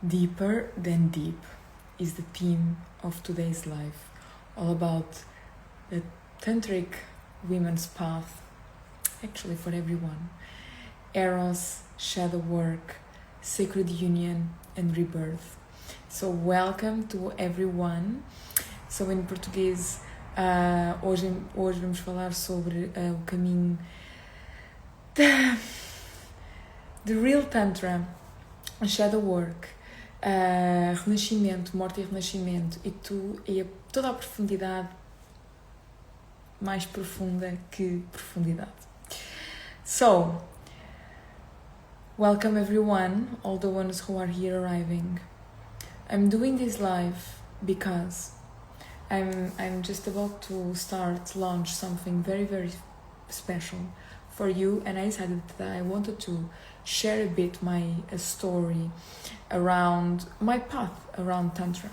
Deeper than deep is the theme of today's life, all about the tantric women's path, actually for everyone. Eros, shadow work, sacred union and rebirth. So welcome to everyone. So em português, hoje vamos falar sobre o caminho de real tantra, shadow work, renascimento, morte e renascimento e toda a profundidade mais profunda que profundidade. So, welcome everyone, all the ones who are here arriving. I'm doing this live because I'm just about to launch something very, very special for you, and I decided that I wanted to share a bit my story around my path around Tantra.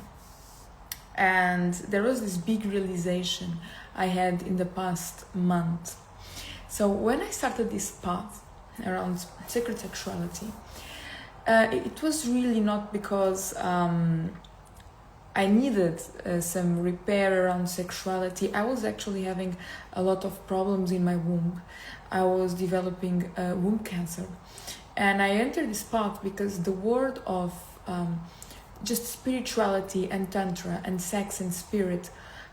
And there was this big realization I had in the past month. So when I started this path around sacred sexuality, it was really not because I needed some repair around sexuality. I was actually having a lot of problems in my womb. I was developing womb cancer. And I entered this path because the word of just spirituality and tantra and sex and spirit,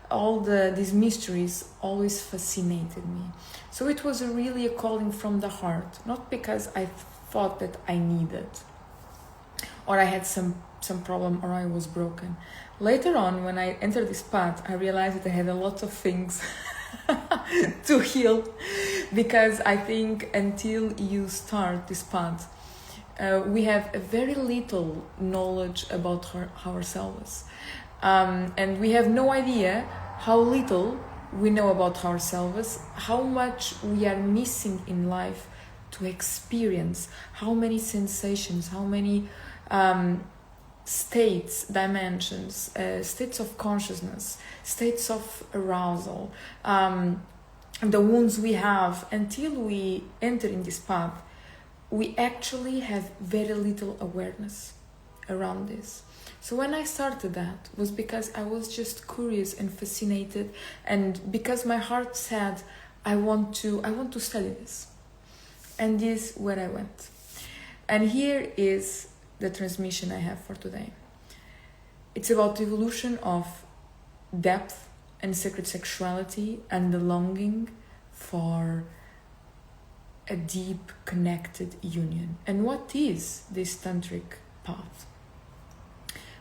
all these mysteries always fascinated me. So it was really a calling from the heart, not because I thought that I needed or I had some problem or I was broken. Later on, when I entered this path, I realized that I had a lot of things to heal, because I think until you start this path, we have a very little knowledge about ourselves, and we have no idea how little we know about ourselves, how much we are missing in life to experience, how many sensations, how many states, dimensions, states of consciousness, states of arousal, the wounds we have. Until we enter in this path, we actually have very little awareness around this. So when I started that was because I was just curious and fascinated, and because my heart said I want to study this. And this is where I went. And here is the transmission I have for today. It's about the evolution of depth and sacred sexuality and the longing for a deep connected union. And what is this tantric path?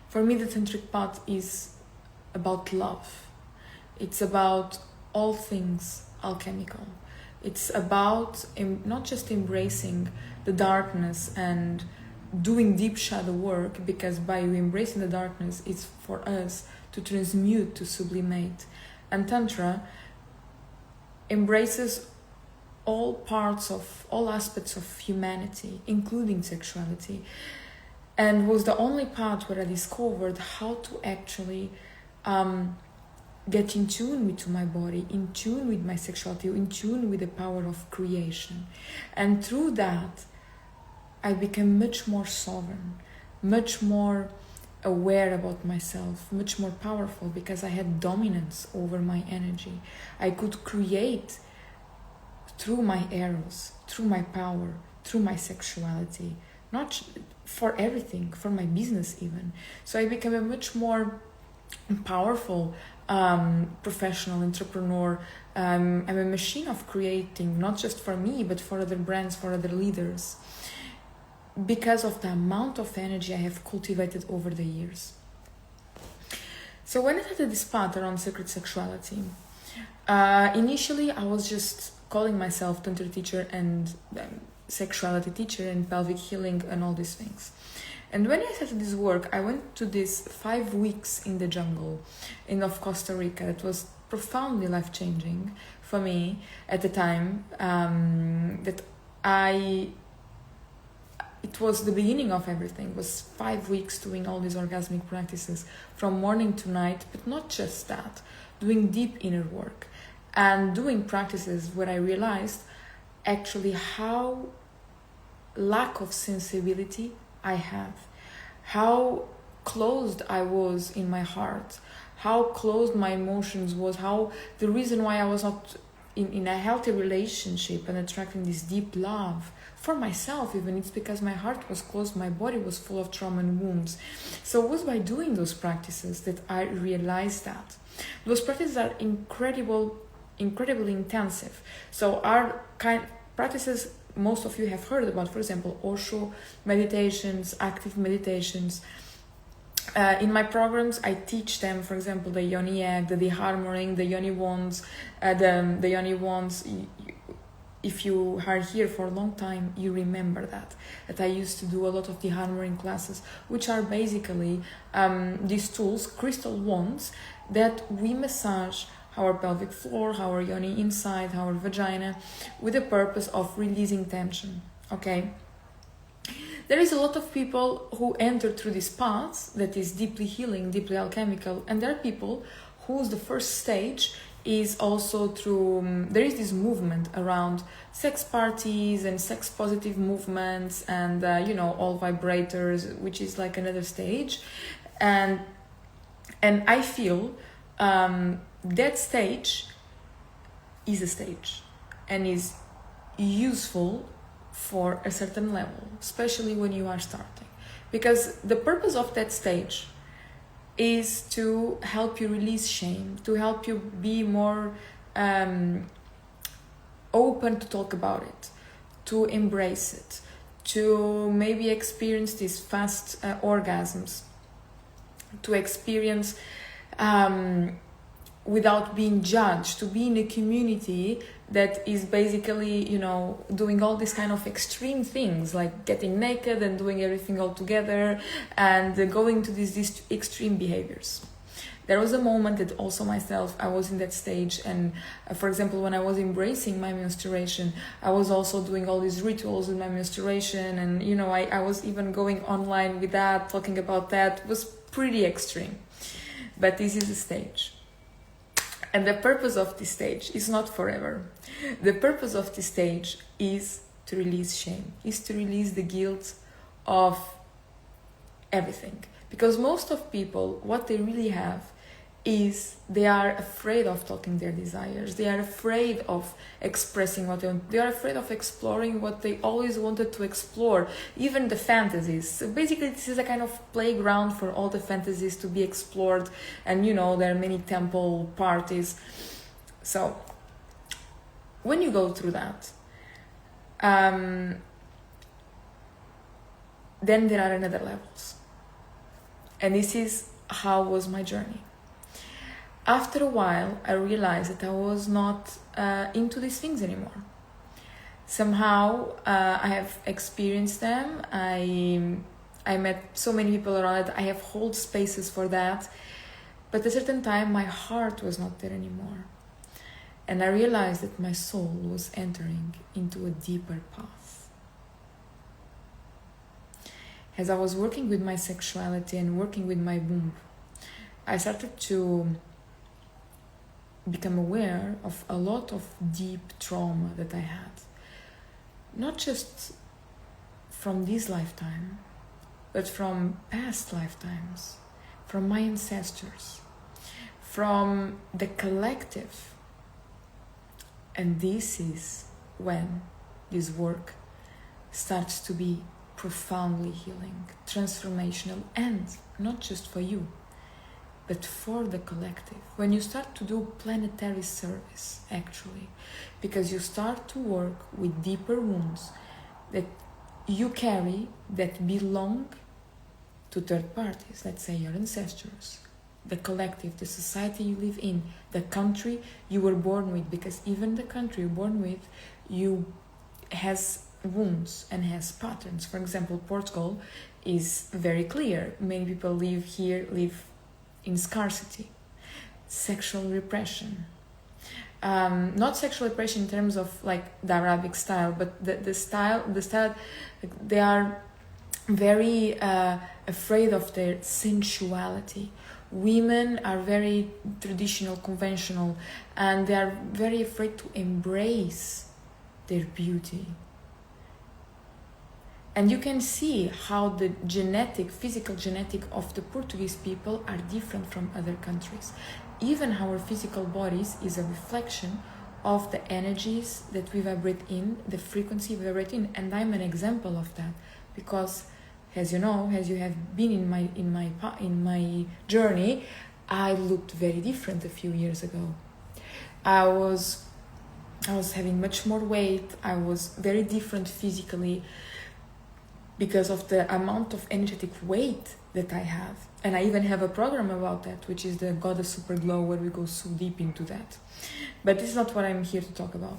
For me, the tantric path is about love. It's about all things alchemical. It's about not just embracing the darkness and doing deep shadow work, because by embracing the darkness, it's for us to transmute, to sublimate. And Tantra embraces all aspects of humanity, including sexuality, and was the only path where I discovered how to actually get in tune with my body, in tune with my sexuality, in tune with the power of creation. And through that, I became much more sovereign, much more aware about myself, much more powerful, because I had dominance over my energy. I could create through my eros, through my power, through my sexuality, not for everything, for my business even. So I became a much more powerful professional entrepreneur. I'm a machine of creating, not just for me, but for other brands, for other leaders, because of the amount of energy I have cultivated over the years. So when I started this path around sacred sexuality, initially I was just calling myself tantra teacher and sexuality teacher and pelvic healing and all these things. And when I started this work, I went to this 5 weeks in the jungle of Costa Rica. It was profoundly life-changing for me at the time. It was the beginning of everything. It was 5 weeks doing all these orgasmic practices from morning to night, but not just that, doing deep inner work and doing practices where I realized actually how lack of sensibility I have, how closed I was in my heart, how closed my emotions was, how the reason why I was not in a healthy relationship and attracting this deep love for myself even, it's because my heart was closed, my body was full of trauma and wounds. So it was by doing those practices that I realized that. Those practices are incredibly intensive. So our practices most of you have heard about, for example, Osho meditations, active meditations. In my programs, I teach them, for example, the yoni egg, the deharmoring, the yoni wands, the yoni wands. If you are here for a long time, you remember that I used to do a lot of deharmoring classes, which are basically these tools, crystal wands, that we massage our pelvic floor, our yoni inside, our vagina, with the purpose of releasing tension, okay? There is a lot of people who enter through this path that is deeply healing, deeply alchemical, and there are people whose the first stage is also through, there is this movement around sex parties and sex positive movements and, all vibrators, which is like another stage. And I feel that stage is a stage and is useful for a certain level, especially when you are starting, because the purpose of that stage is to help you release shame, to help you be more open to talk about it, to embrace it, to maybe experience these fast orgasms, to experience without being judged, to be in a community that is basically, doing all these kind of extreme things, like getting naked and doing everything all together and going to these extreme behaviors. There was a moment that also myself, I was in that stage, and for example, when I was embracing my menstruation, I was also doing all these rituals with my menstruation, and I was even going online with that, talking about that. It was pretty extreme. But this is a stage. And the purpose of this stage is not forever. The purpose of this stage is to release shame, is to release the guilt of everything. Because most of people, what they really have is they are afraid of talking their desires. They are afraid of expressing what they want. They are afraid of exploring what they always wanted to explore, even the fantasies. So basically, this is a kind of playground for all the fantasies to be explored. And there are many temple parties. So when you go through that, then there are another levels. And this is how was my journey. After a while, I realized that I was not into these things anymore. Somehow, I have experienced them. I met so many people around it. I have hold spaces for that. But at a certain time, my heart was not there anymore. And I realized that my soul was entering into a deeper path. As I was working with my sexuality and working with my womb, I started to become aware of a lot of deep trauma that I had. Not just from this lifetime, but from past lifetimes, from my ancestors, from the collective. And this is when this work starts to be profoundly healing, transformational, and not just for you, but for the collective. When you start to do planetary service, actually, because you start to work with deeper wounds that you carry that belong to third parties, let's say your ancestors, the collective, the society you live in, the country you were born with, because even the country you're born with, has wounds and has patterns. For example, Portugal is very clear. Many people live in scarcity, sexual repression. Not sexual repression in terms of like the Arabic style, but the style, they are very afraid of their sensuality. Women are very traditional, conventional, and they are very afraid to embrace their beauty. And you can see how the physical genetic of the Portuguese people are different from other countries. Even our physical bodies is a reflection of the energies that we vibrate in, the frequency we vibrate in. And I'm an example of that, because as you know, as you have been in my journey, I looked very different a few years ago. I was having much more weight. I was very different physically because of the amount of energetic weight that I have. And I even have a program about that, which is the Goddess Super Glow, where we go so deep into that. But this is not what I'm here to talk about.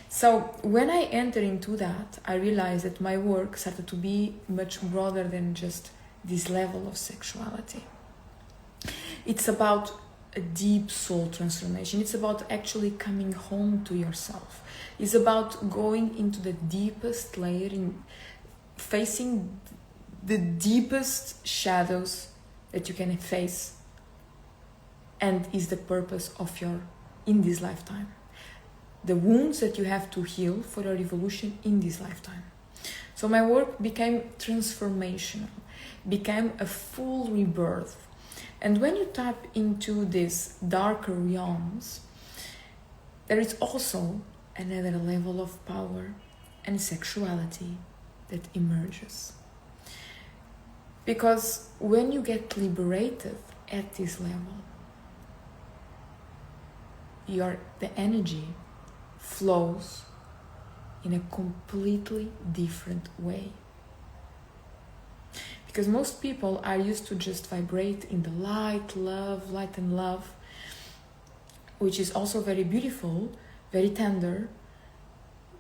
So when I entered into that, I realized that my work started to be much broader than just this level of sexuality. It's about a deep soul transformation. It's about actually coming home to yourself. It's about going into the deepest layer, in facing the deepest shadows that you can face, and is the purpose of in this lifetime. The wounds that you have to heal for your evolution in this lifetime. So my work became transformational, became a full rebirth. And when you tap into these darker realms, there is also another level of power and sexuality that emerges. Because when you get liberated at this level, the energy flows in a completely different way. Because most people are used to just vibrate in the light and love, which is also very beautiful, very tender,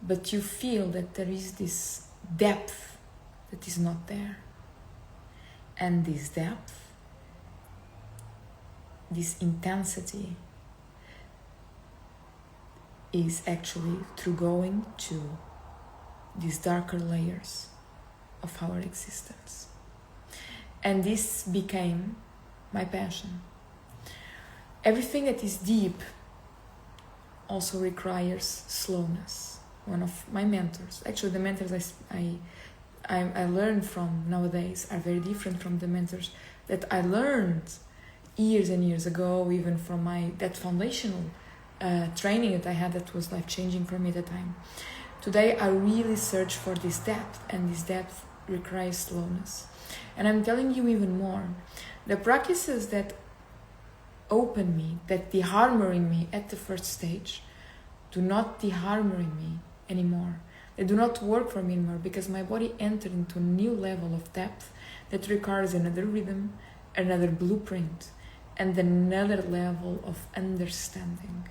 but you feel that there is this depth that is not there. And this depth, this intensity, is actually through going to these darker layers of our existence. And this became my passion. Everything that is deep also requires slowness. One of my mentors, actually the mentors I learned from nowadays are very different from the mentors that I learned years and years ago, even from that foundational training that I had that was life-changing for me at the time. Today I really search for this depth, and this depth requires slowness. And I'm telling you even more, the practices that open me, that de-armor in me at the first stage, do not de-armor in me anymore. They do not work for me anymore, because my body entered into a new level of depth that requires another rhythm, another blueprint, and another level of understanding.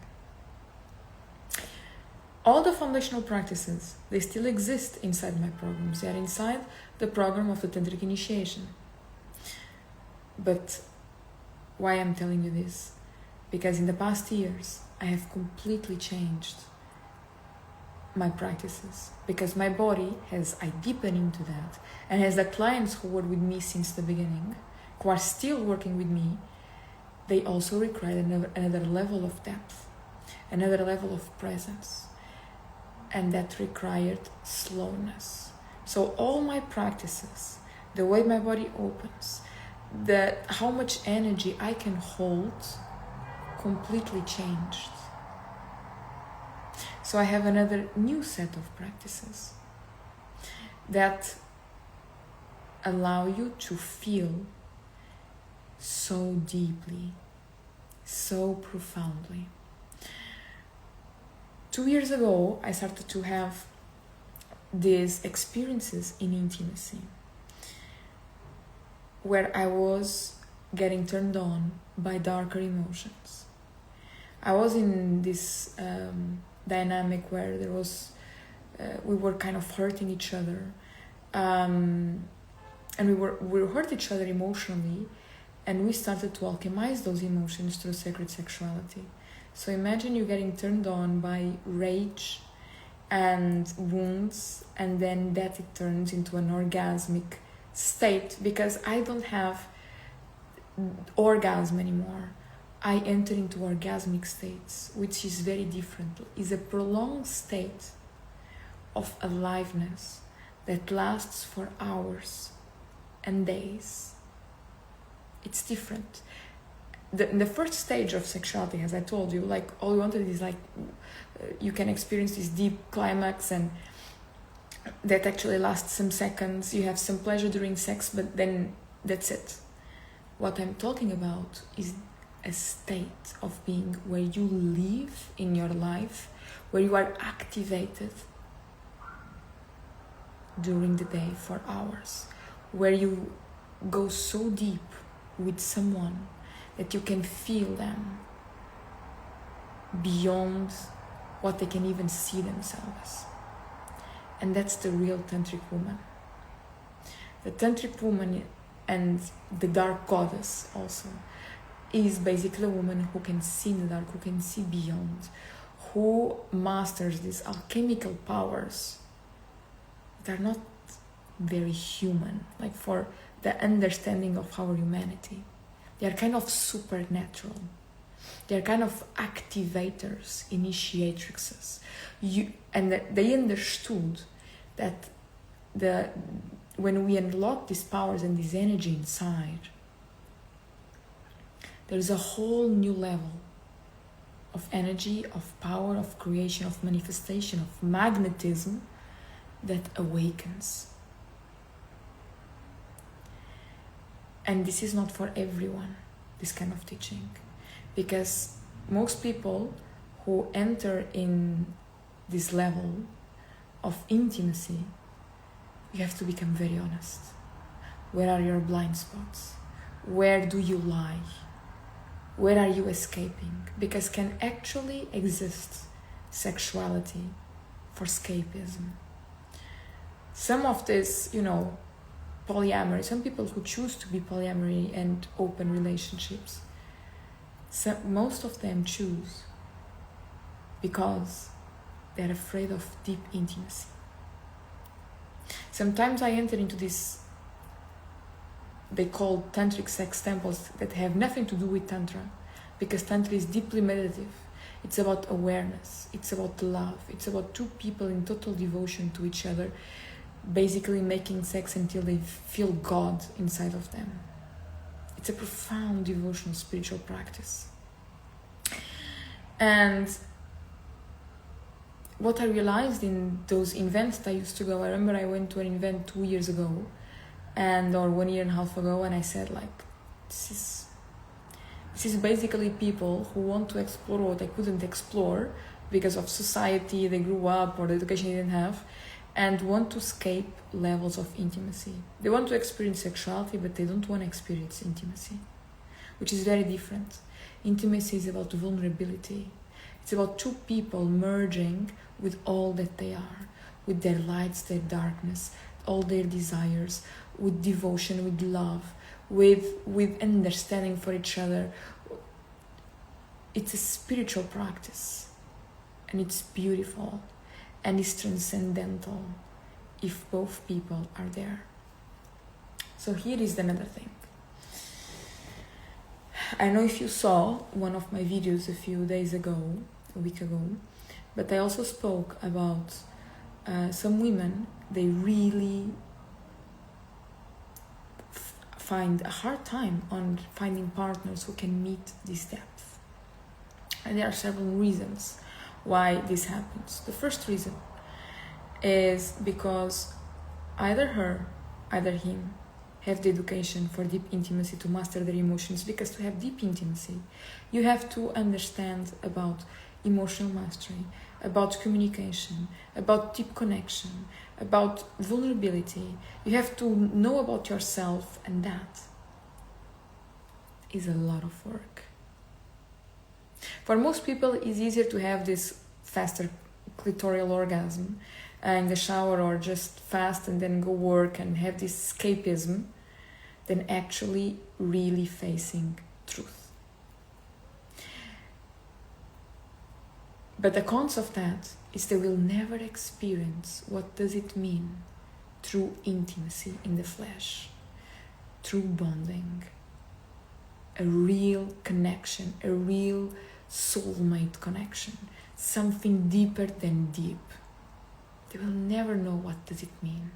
All the foundational practices, they still exist inside my programs. They are inside the program of the tantric initiation. But why I'm telling you this? Because in the past years, I have completely changed my practices, because my body I deepened into that, and as the clients who were with me since the beginning, who are still working with me, they also require another level of depth, another level of presence, and that required slowness. So all my practices, the way my body opens, how much energy I can hold, completely changed. So I have another new set of practices that allow you to feel so deeply, so profoundly. 2 years ago, I started to have these experiences in intimacy where I was getting turned on by darker emotions. I was in this dynamic where we were kind of hurting each other, and we hurt each other emotionally, and we started to alchemize those emotions through sacred sexuality. So imagine you getting turned on by rage and wounds, and then that it turns into an orgasmic state, because I don't have orgasm anymore. I enter into orgasmic states, which is very different. It's a prolonged state of aliveness that lasts for hours and days. It's different. The first stage of sexuality, as I told you, like all you wanted is like you can experience this deep climax, and that actually lasts some seconds. You have some pleasure during sex, but then that's it. What I'm talking about is a state of being where you live in your life, where you are activated during the day for hours, where you go so deep with someone that you can feel them beyond what they can even see themselves. And that's the real tantric woman. The tantric woman and the dark goddess also is basically a woman who can see in the dark, who can see beyond, who masters these alchemical powers that are not very human, like for the understanding of our humanity. They are kind of supernatural. They are kind of activators, initiatrixes. They understood that when we unlock these powers and this energy inside, there is a whole new level of energy, of power, of creation, of manifestation, of magnetism that awakens. And this is not for everyone, this kind of teaching, because most people who enter in this level of intimacy, you have to become very honest. Where are your blind spots? Where do you lie? Where are you escaping? Because can actually exist sexuality for escapism. Some of this, polyamory, some people who choose to be polyamory and open relationships, most of them choose because they're afraid of deep intimacy. Sometimes I enter into this, they call tantric sex temples that have nothing to do with tantra, because tantra is deeply meditative. It's about awareness, it's about love, it's about two people in total devotion to each other, basically making sex until they feel God inside of them. It's a profound devotional spiritual practice. And what I realized in those events that I used to go, I remember I went to an event 2 years ago, or 1.5 years ago, and I said, this is basically people who want to explore what they couldn't explore because of society they grew up or the education they didn't have, and want to escape levels of intimacy. They want to experience sexuality, but they don't want to experience intimacy, which is very different. Intimacy is about vulnerability. It's about two people merging with all that they are, with their lights, their darkness, all their desires, with devotion, with love, with understanding for each other. It's a spiritual practice, and it's beautiful, and it's transcendental if both people are there. So here is another thing. I don't know if you saw one of my videos a week ago, but I also spoke about some women, they really find a hard time on finding partners who can meet this depth. And there are several reasons why this happens. The first reason is because either her, either him have the education for deep intimacy to master their emotions, because to have deep intimacy, you have to understand about emotional mastery, about communication, about deep connection, about vulnerability. You have to know about yourself, and that is a lot of work. For most people, it's easier to have this faster clitoral orgasm in the shower, or just fast and then go work and have this escapism, than actually really facing truth. But the cons of that is they will never experience what does it mean through intimacy in the flesh, through bonding, a real connection, a real soulmate connection, something deeper than deep. They will never know what does it mean.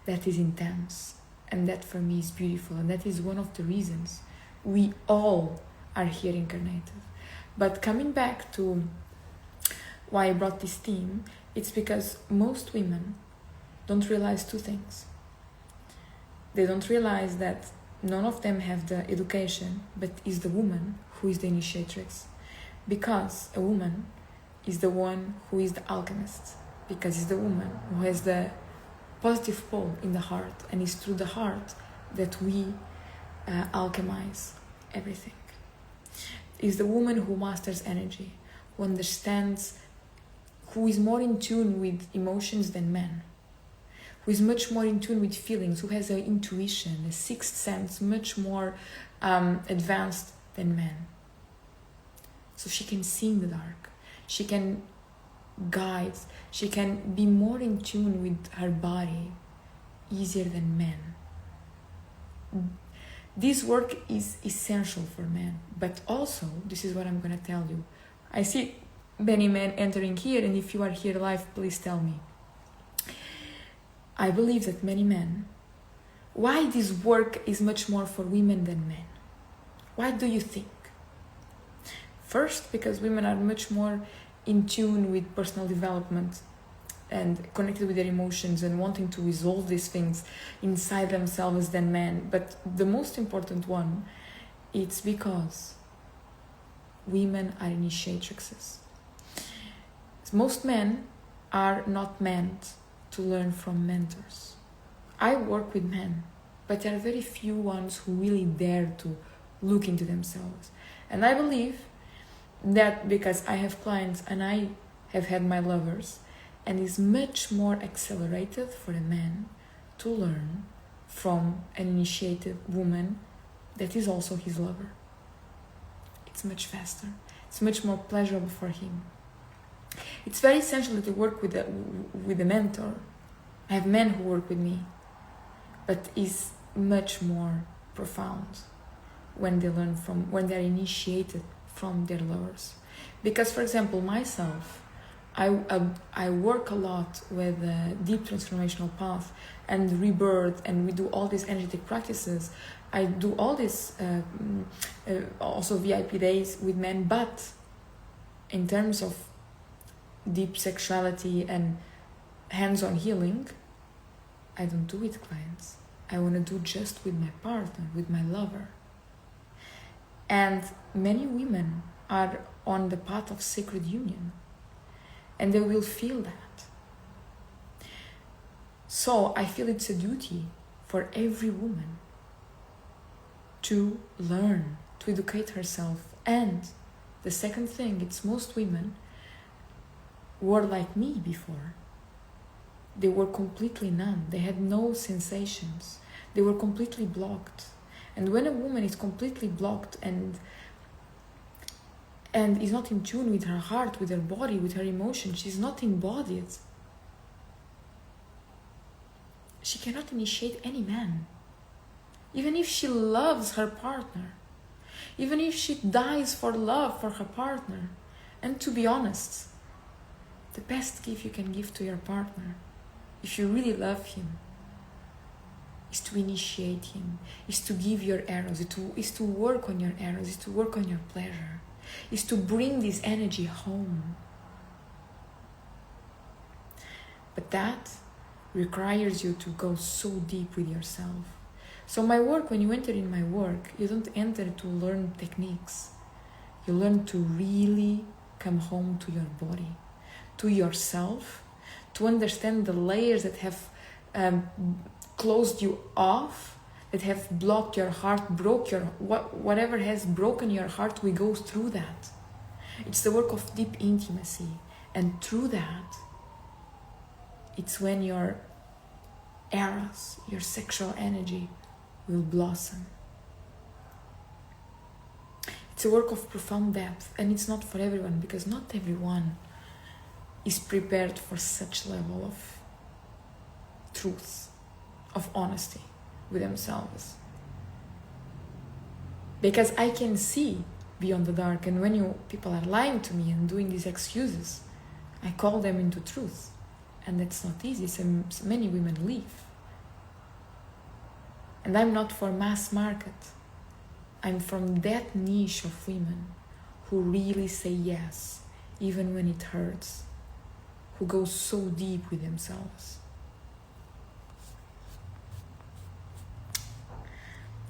that is intense. And that for me is beautiful. And that is one of the reasons we all are here incarnated. But coming back to why I brought this theme, it's because most women don't realize two things. They don't realize that none of them have the education, but is the woman who is the initiatrix. Because a woman is the one who is the alchemist. Because it's the woman who has the positive pole in the heart, and it's through the heart that we alchemize everything. It's the woman who masters energy, who understands, who is more in tune with emotions than men, who is much more in tune with feelings, who has an intuition, a sixth sense, much more advanced than men. So she can see in the dark, she can guide, she can be more in tune with her body easier than men. This work is essential for men, but also, this is what I'm going to tell you. I see many men entering here, and if you are here live, please tell me. I believe that many men, why this work is much more for women than men? Why do you think? First, because women are much more in tune with personal development and connected with their emotions and wanting to resolve these things inside themselves than men. But the most important one, it's because women are initiatrixes. Most men are not meant to learn from mentors. I work with men, but there are very few ones who really dare to look into themselves. And I believe that because I have clients and I have had my lovers, and it's much more accelerated for a man to learn from an initiated woman that is also his lover. It's much faster. It's much more pleasurable for him. It's very essential to work with a mentor. I have men who work with me, but it's much more profound when they learn from, when they're initiated from their lovers. Because, for example, myself, I work a lot with the deep transformational path and rebirth, and we do all these energetic practices. I do all this also VIP days with men, but in terms of deep sexuality and hands-on healing, I don't do it with clients. I want to do just with my partner, with my lover. And many women are on the path of sacred union, and they will feel that. So I feel it's a duty for every woman to learn, to educate herself. And the second thing, it's most women were like me before. They were completely numb. They had no sensations. They were completely blocked. And when a woman is completely blocked and is not in tune with her heart, with her body, with her emotions, she's not embodied, she cannot initiate any man. Even if she loves her partner, even if she dies for love for her partner. And to be honest, the best gift you can give to your partner, if you really love him, is to initiate him, is to give your arrows, is to work on your arrows, is to work on your pleasure, is to bring this energy home. But that requires you to go so deep with yourself. So my work, when you enter in my work, you don't enter to learn techniques. You learn to really come home to your body, to yourself, to understand the layers that have closed you off, that have blocked your heart, broke your whatever has broken your heart. We go through that. It's the work of deep intimacy, and through that, it's when your eros, your sexual energy, will blossom. It's a work of profound depth, and it's not for everyone, because not everyone is prepared for such level of truth, of honesty with themselves. Because I can see beyond the dark, and when people are lying to me and doing these excuses, I call them into truth, and that's not easy. So many women leave And I'm not for mass market. I'm from that niche of women who really say yes, even when it hurts, who go so deep with themselves.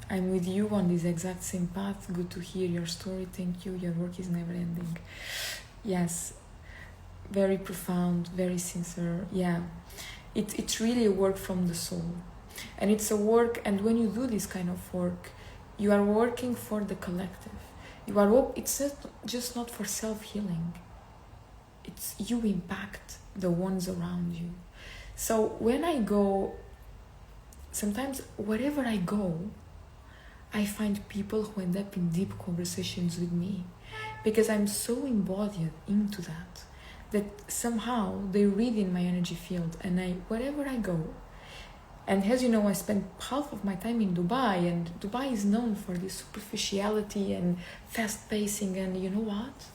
I'm with you on this exact same path. Good to hear your story. Thank you. Your work is never ending. Yes, very profound, very sincere. Yeah, it's really a work from the soul. And it's a work, and when you do this kind of work, you are working for the collective. It's just not for self-healing. It's you impact the ones around you. So when I go, sometimes wherever I go, I find people who end up in deep conversations with me because I'm so embodied into that somehow they read in my energy field, and wherever I go. And as you know, I spent half of my time in Dubai, and Dubai is known for this superficiality and fast pacing, and you know what?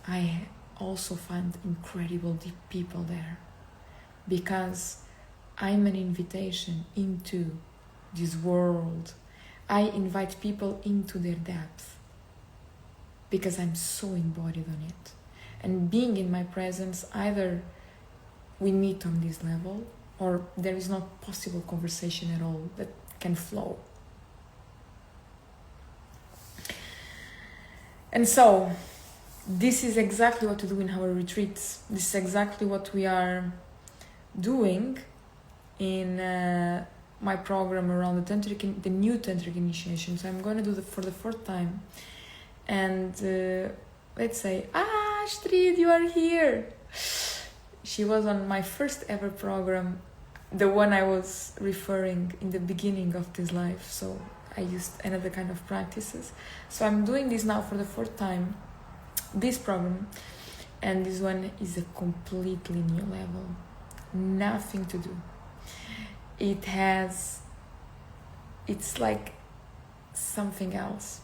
I also find incredible deep people there because I'm an invitation into this world. I invite people into their depth because I'm so embodied on it. And being in my presence, either we meet on this level or there is not possible conversation at all that can flow. And so, this is exactly what we do in our retreats. This is exactly what we are doing in my program around the new tantric initiation. So I'm going to do for the fourth time. And let's say, Astrid, you are here. She was on my first ever program, the one I was referring in the beginning of this life. So I used another kind of practices. So I'm doing this now for the fourth time, this program. And this one is a completely new level. Nothing to do. It's like something else.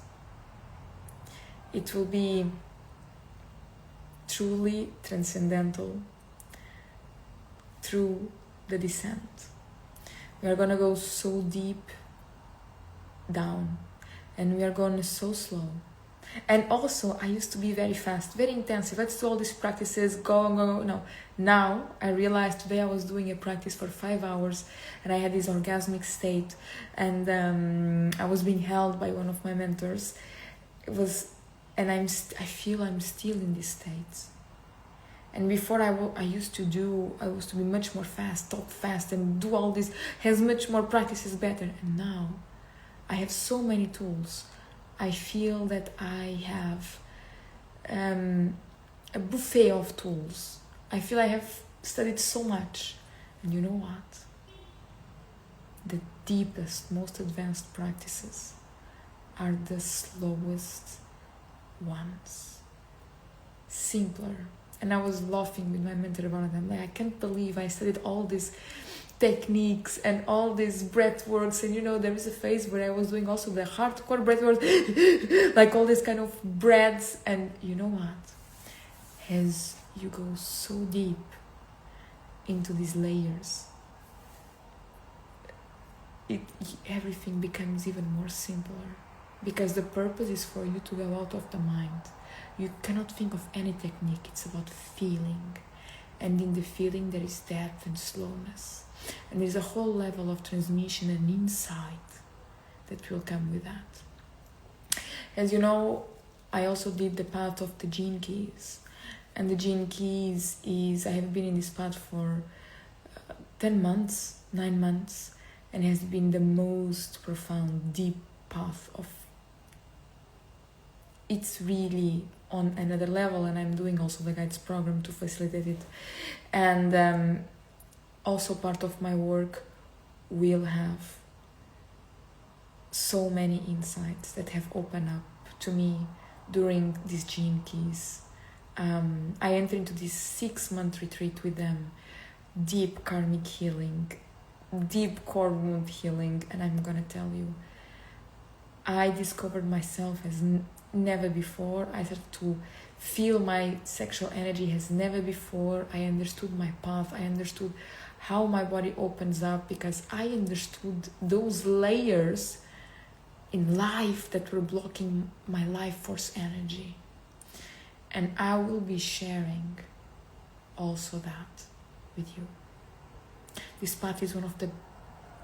It will be truly transcendental through the descent. We are gonna go so deep down, and we are going so slow. And also, I used to be very fast, very intensive. Let's do all these practices, go. No. Now, I realized today I was doing a practice for 5 hours and I had this orgasmic state. And I was being held by one of my mentors. I feel I'm still in this state. And before I used to be much more fast, talk fast and do all this, has much more practices better. And now, I have so many tools. I feel that I have a buffet of tools. I feel I have studied so much. And you know what? The deepest, most advanced practices are the slowest ones. Simpler. And I was laughing with my mentor about it. I'm like, I can't believe I studied all these techniques and all these breath works, and there is a phase where I was doing also the hardcore breath works like all these kind of breaths. And you know what, as you go so deep into these layers, everything becomes even more simpler, because the purpose is for you to go out of the mind. You cannot think of any technique. It's about feeling, and in the feeling there is depth and slowness. And there's a whole level of transmission and insight that will come with that. As you know, I also did the path of the Gene Keys. And the Gene Keys I have been in this path for 9 months, and has been the most profound, deep path of. It's really on another level, and I'm doing also the guides program to facilitate it. And also part of my work will have so many insights that have opened up to me during these Gene Keys. I entered into this 6-month retreat with them, deep karmic healing, deep core wound healing, and I'm gonna tell you, I discovered myself as never before. I started to feel my sexual energy as never before. I understood my path. I understood how my body opens up, because I understood those layers in life that were blocking my life force energy. And I will be sharing also that with you. This path is one of the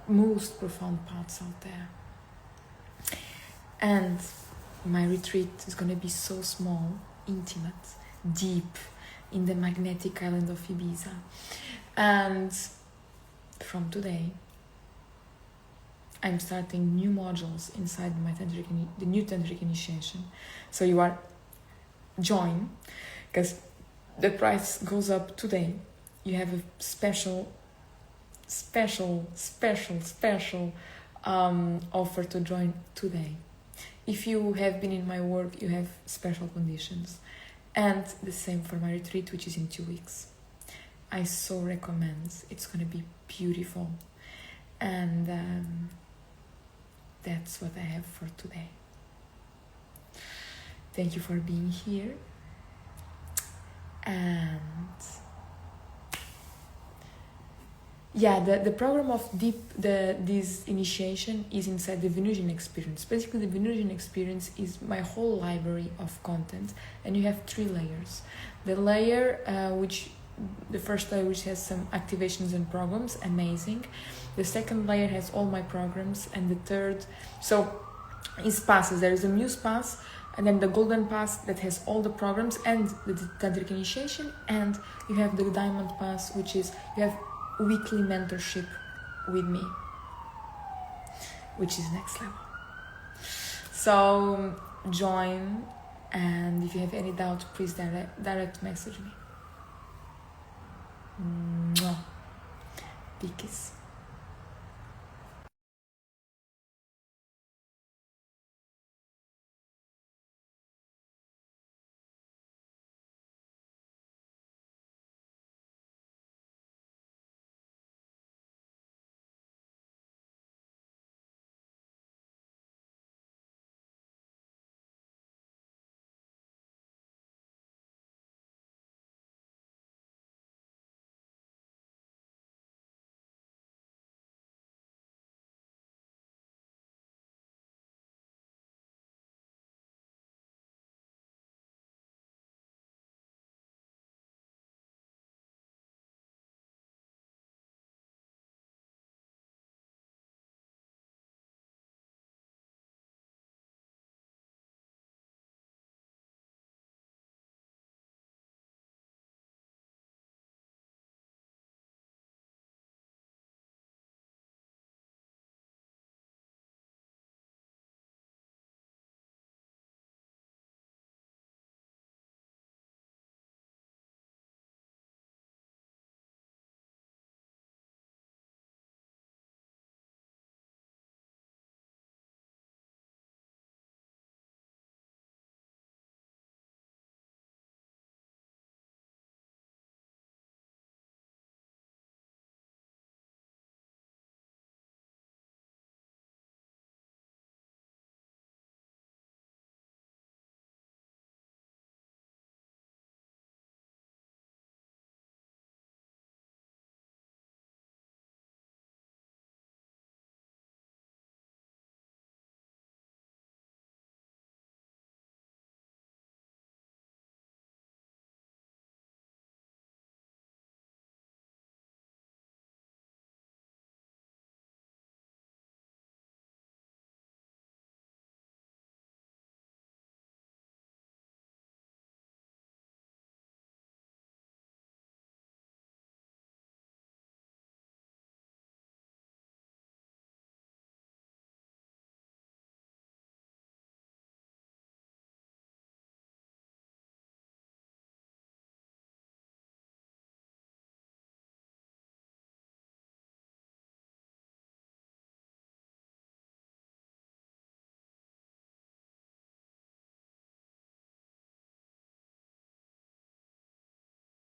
most profound paths out there. And my retreat is going to be so small, intimate, deep, in the magnetic island of Ibiza. And from today, I'm starting new modules inside the new tantric initiation. So you are join, because the price goes up today. You have a special offer to join today. If you have been in my work, you have special conditions. And the same for my retreat, which is in 2 weeks. I so recommend. It's going to be beautiful. And that's what I have for today. Thank you for being here. And yeah, the program of this initiation is inside the Venusian experience. Basically, the Venusian experience is my whole library of content, and you have 3 layers. The layer the first layer, which has some activations and programs, amazing. The second layer has all my programs, and the third, so is passes. There is a Muse pass, and then the Golden Pass that has all the programs and the Tantric Initiation, and you have the Diamond Pass, which is, you have weekly mentorship with me, which is next level. So join, and if you have any doubt, please direct message me. Mwah. Big kiss.